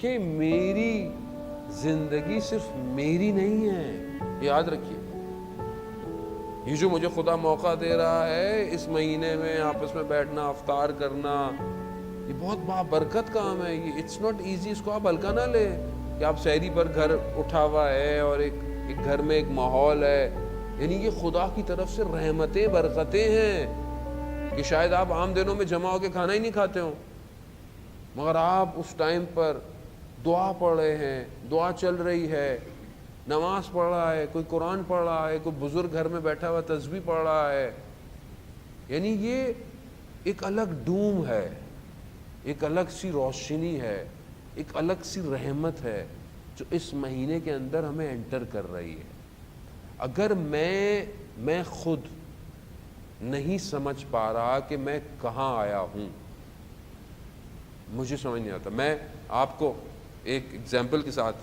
کہ میری زندگی صرف میری نہیں ہے. یاد رکھیے یہ جو مجھے خدا موقع دے رہا ہے اس مہینے میں آپس میں بیٹھنا، افطار کرنا، یہ بہت بابرکت کام ہے. یہ اٹس ناٹ ایزی. اس کو آپ ہلکا نہ لیں کہ آپ سحری پر گھر اٹھا ہوا ہے اور ایک گھر میں ایک ماحول ہے. یعنی یہ خدا کی طرف سے رحمتیں، برکتیں ہیں کہ شاید آپ عام دنوں میں جمع ہو کے کھانا ہی نہیں کھاتے ہوں، مگر آپ اس ٹائم پر دعا پڑھ رہے ہیں، دعا چل رہی ہے، نماز پڑھ رہا ہے، کوئی قرآن پڑھ رہا ہے، کوئی بزرگ گھر میں بیٹھا ہوا تسبیح پڑھ رہا ہے. یعنی یہ ایک الگ ڈوم ہے، ایک الگ سی روشنی ہے، ایک الگ سی رحمت ہے جو اس مہینے کے اندر ہمیں انٹر کر رہی ہے. اگر میں خود نہیں سمجھ پا رہا کہ میں کہاں آیا ہوں، مجھے سمجھ نہیں آتا. میں آپ کو ایک ایگزامپل کے ساتھ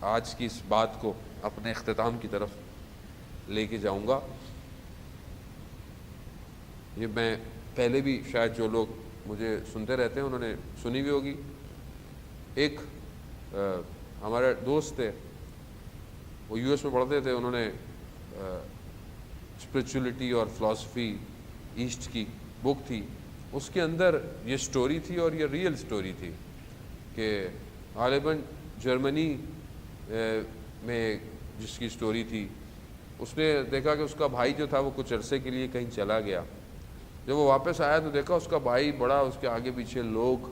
آج کی اس بات کو اپنے اختتام کی طرف لے کے جاؤں گا. یہ میں پہلے بھی شاید جو لوگ مجھے سنتے رہتے ہیں انہوں نے سنی بھی ہوگی. ایک ہمارے دوست تھے، وہ یو ایس میں پڑھتے تھے. انہوں نے اسپرچولیٹی اور فلاسفی ایسٹ کی بک تھی، اس کے اندر یہ سٹوری تھی اور یہ ریئل سٹوری تھی کہ غالباً جرمنی میں جس کی سٹوری تھی، اس نے دیکھا کہ اس کا بھائی جو تھا وہ کچھ عرصے کے لیے کہیں چلا گیا. جب وہ واپس آیا تو دیکھا اس کا بھائی بڑا، اس کے آگے پیچھے لوگ،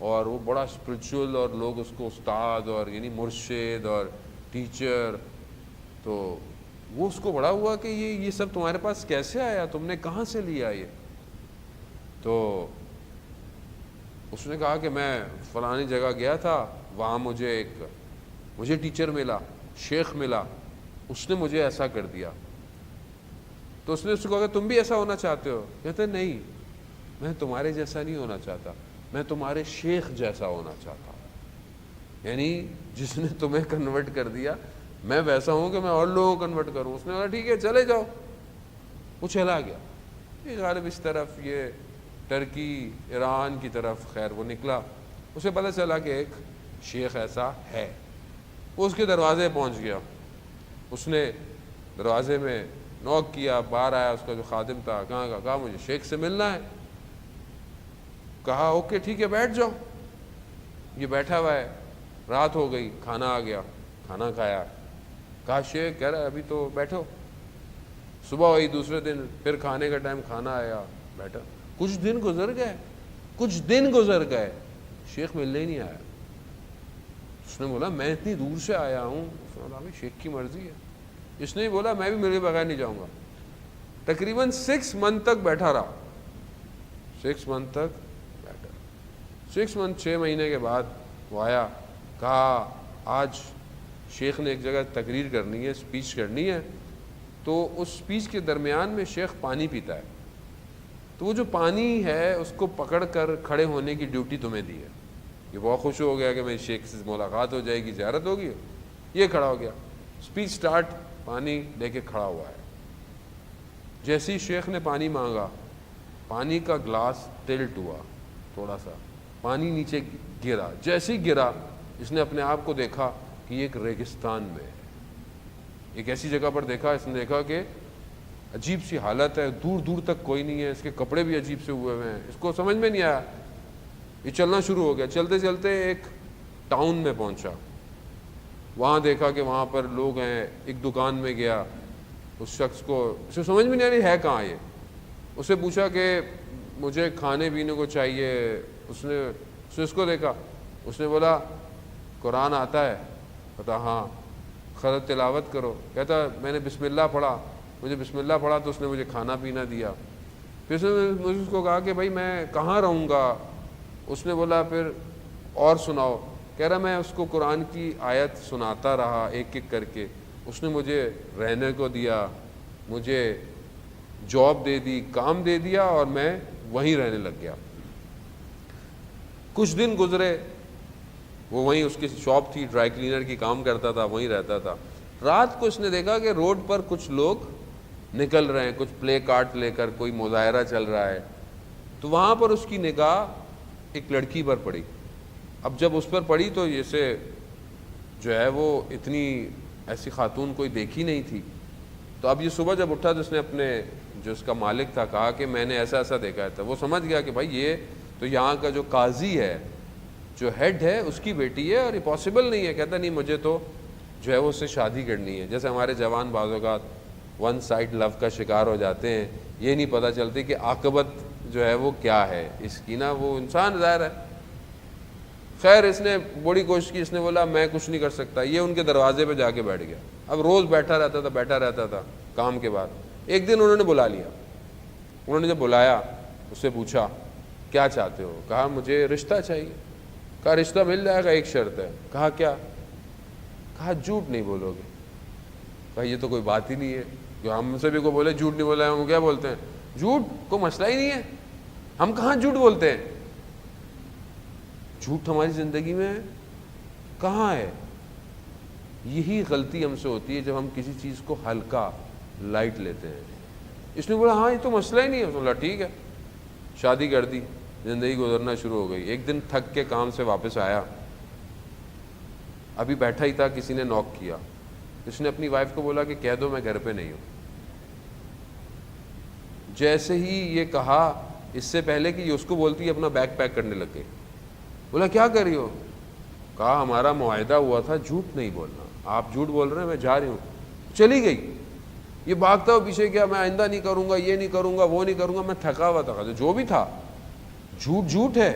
اور وہ بڑا اسپرچول، اور لوگ اس کو استاد اور یعنی مرشد اور ٹیچر. تو وہ اس کو بڑا ہوا کہ یہ سب تمہارے پاس کیسے آیا، تم نے کہاں سے لیا یہ؟ تو اس نے کہا کہ میں فلانی جگہ گیا تھا، وہاں مجھے ٹیچر ملا، شیخ ملا، اس نے مجھے ایسا کر دیا. تو اس نے اس کو کہا کہ تم بھی ایسا ہونا چاہتے ہو؟ کہتے نہیں، میں تمہارے جیسا نہیں ہونا چاہتا، میں تمہارے شیخ جیسا ہونا چاہتا ہوں. یعنی جس نے تمہیں کنورٹ کر دیا میں ویسا ہوں کہ میں اور لوگوں کو کنورٹ کروں. اس نے کہا ٹھیک ہے چلے جاؤ. وہ چلا گیا. یہ غالب اس طرف، یہ ٹرکی ایران کی طرف، خیر وہ نکلا. اسے پتہ چلا کہ ایک شیخ ایسا ہے. وہ اس کے دروازے پہنچ گیا. اس نے دروازے میں نوک کیا، باہر آیا. اس کا جو خادم تھا کہا مجھے شیخ سے ملنا ہے. کہا اوکے ٹھیک ہے بیٹھ جاؤ. یہ بیٹھا ہوا ہے. رات ہو گئی، کھانا آ گیا، کھانا کھایا. کہا شیخ، کہہ رہا ہے ابھی تو بیٹھو. صبح ہوئی دوسرے دن، پھر کھانے کا ٹائم، کھانا آیا، بیٹھا. کچھ دن گزر گئے، شیخ ملنے ہی نہیں آیا. اس نے بولا میں اتنی دور سے آیا ہوں. اس نے بولا بھائی شیخ کی مرضی ہے. اس نے بولا میں بھی میرے بغیر نہیں جاؤں گا. تقریباً 6 منتھ تک بیٹھا رہا. 6 منتھ تک بیٹھا. 6 منتھ 6 مہینے کے بعد وہ آیا. کہا آج شیخ نے ایک جگہ تقریر کرنی ہے، اسپیچ کرنی ہے. تو اس اسپیچ کے درمیان میں شیخ پانی پیتا ہے. تو وہ جو پانی ہے اس کو پکڑ کر کھڑے ہونے کی ڈیوٹی تمہیں دی ہے. یہ بہت خوش ہو گیا کہ میں شیخ سے ملاقات ہو جائے گی، زیارت ہوگی. یہ کھڑا ہو گیا. اسپیچ سٹارٹ، پانی لے کے کھڑا ہوا ہے. جیسے ہی شیخ نے پانی مانگا، پانی کا گلاس ٹلٹ ہوا تھوڑا سا، پانی نیچے گرا. جیسے ہی گرا اس نے اپنے آپ کو دیکھا کہ یہ ایک ریگستان میں ہے. ایک ایسی جگہ پر دیکھا. اس نے دیکھا کہ عجیب سی حالت ہے، دور دور تک کوئی نہیں ہے، اس کے کپڑے بھی عجیب سے ہوئے ہوئے ہیں. اس کو سمجھ میں نہیں آیا. یہ چلنا شروع ہو گیا. چلتے چلتے ایک ٹاؤن میں پہنچا. وہاں دیکھا کہ وہاں پر لوگ ہیں. ایک دکان میں گیا. اس شخص کو اسے سمجھ میں نہیں آ رہی ہے کہاں یہ. اسے پوچھا کہ مجھے کھانے پینے کو چاہیے. اس نے اس کو دیکھا. اس نے بولا قرآن آتا ہے؟ کہتا ہاں. خرد تلاوت کرو. کہتا میں نے بسم اللہ پڑھا. مجھے بسم اللہ پڑھا تو اس نے مجھے کھانا پینا دیا. پھر مجھے اس کو کہا کہ بھائی میں کہاں رہوں گا. اس نے بولا پھر اور سناؤ. کہہ رہا میں اس کو قرآن کی آیت سناتا رہا ایک ایک کر کے. اس نے مجھے رہنے کو دیا، مجھے جاب دے دی، کام دے دیا، اور میں وہیں رہنے لگ گیا. کچھ دن گزرے. وہ وہیں اس کی شاپ تھی، ڈرائی کلینر کی کام کرتا تھا، وہیں رہتا تھا. رات کو اس نے دیکھا کہ روڈ پر کچھ لوگ نکل رہے ہیں، کچھ پلے کارٹ لے کر، کوئی مظاہرہ چل رہا ہے. تو وہاں پر اس کی نگاہ ایک لڑکی پر پڑی. اب جب اس پر پڑی تو جیسے جو ہے وہ اتنی ایسی خاتون کوئی دیکھی نہیں تھی. تو اب یہ صبح جب اٹھا تو اس نے اپنے جو اس کا مالک تھا کہا کہ میں نے ایسا ایسا دیکھا تھا. وہ سمجھ گیا کہ بھائی یہ تو یہاں کا جو قاضی ہے, جو ہیڈ ہے, اس کی بیٹی ہے اور یہ پاسبل نہیں ہے. کہتا نہیں مجھے تو جو ہے وہ اس سے شادی کرنی ہے. جیسے ہمارے جوان بعض اوقات ون سائڈ لو کا شکار ہو جاتے ہیں, یہ نہیں پتہ چلتی کہ عاقبت جو ہے وہ کیا ہے اس کی نا. وہ انسان ظاہر ہے. خیر اس نے بڑی کوشش کی, اس نے بولا میں کچھ نہیں کر سکتا. یہ ان کے دروازے پہ جا کے بیٹھ گیا. اب روز بیٹھا رہتا تھا کام کے بعد. ایک دن انہوں نے بلا لیا. انہوں نے جب بلایا اس سے پوچھا کیا چاہتے ہو؟ کہا مجھے رشتہ چاہیے. کہا رشتہ مل جائے گا, ایک شرط ہے. کہا کیا؟ کہا جھوٹ نہیں بولو گے. کہا یہ تو کوئی بات ہی نہیں ہے, جو ہم سے بھی کوئی بولے جھوٹ نہیں بولا, ہم کیا بولتے ہیں جھوٹ کوئی مسئلہ ہی نہیں ہے, ہم کہاں جھوٹ بولتے ہیں. جھوٹ ہماری زندگی میں کہاں ہے. یہی غلطی ہم سے ہوتی ہے جب ہم کسی چیز کو ہلکا لائٹ لیتے ہیں. اس نے بولا ہاں یہ تو مسئلہ ہی نہیں ہے. بولا ٹھیک ہے, شادی کر دی, زندگی گزرنا شروع ہو گئی. ایک دن تھک کے کام سے واپس آیا, ابھی بیٹھا ہی تھا, کسی نے نوک کیا. اس نے اپنی وائف کو بولا کہ کہہ دو میں گھر پہ نہیں ہوں. جیسے ہی یہ کہا, اس سے پہلے کہ یہ اس کو بولتی, اپنا بیگ پیک کرنے لگ گئی. بولا کیا کر رہی ہو؟ کہا ہمارا معاہدہ ہوا تھا جھوٹ نہیں بولنا, آپ جھوٹ بول رہے ہیں, میں جا رہی ہوں. چلی گئی. یہ بھاگتا ہوا پیچھے گیا, میں آئندہ نہیں کروں گا, یہ نہیں کروں گا, وہ نہیں کروں گا. میں تھکا ہوا تھا. جو بھی تھا جھوٹ جھوٹ ہے.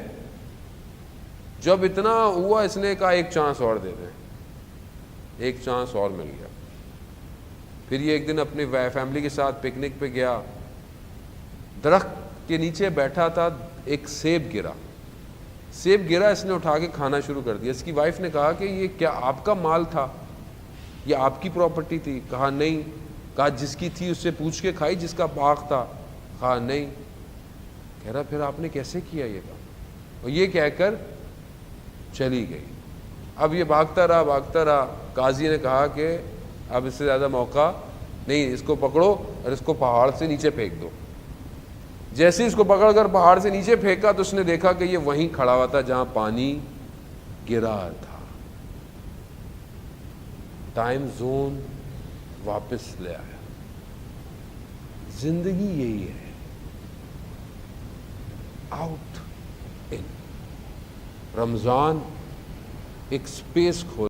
جب اتنا ہوا اس نے کہا ایک چانس اور دے دیں. ایک چانس اور مل گیا. پھر یہ ایک دن اپنی فیملی کے ساتھ پکنک پہ گیا. درخت کے نیچے بیٹھا تھا, ایک سیب گرا. سیب گرا, اس نے اٹھا کے کھانا شروع کر دیا. اس کی وائف نے کہا کہ یہ کیا آپ کا مال تھا, یہ آپ کی پراپرٹی تھی؟ کہا نہیں. کہا جس کی تھی اس سے پوچھ کے کھائی, جس کا باغ تھا؟ کہا نہیں. کہہ رہا پھر آپ نے کیسے کیا یہ کام؟ اور یہ کہہ کر چلی گئی. اب یہ بھاگتا رہا. قاضی نے کہا کہ اب اس سے زیادہ موقع نہیں, اس کو پکڑو اور اس کو پہاڑ سے نیچے پھینک دو. جیسے اس کو پکڑ کر پہاڑ سے نیچے پھینکا تو اس نے دیکھا کہ یہ وہیں کھڑا ہوا تھا جہاں پانی گرا تھا. ٹائم زون واپس لے آیا. زندگی یہی ہے, آؤٹ ان. رمضان ایک سپیس کھول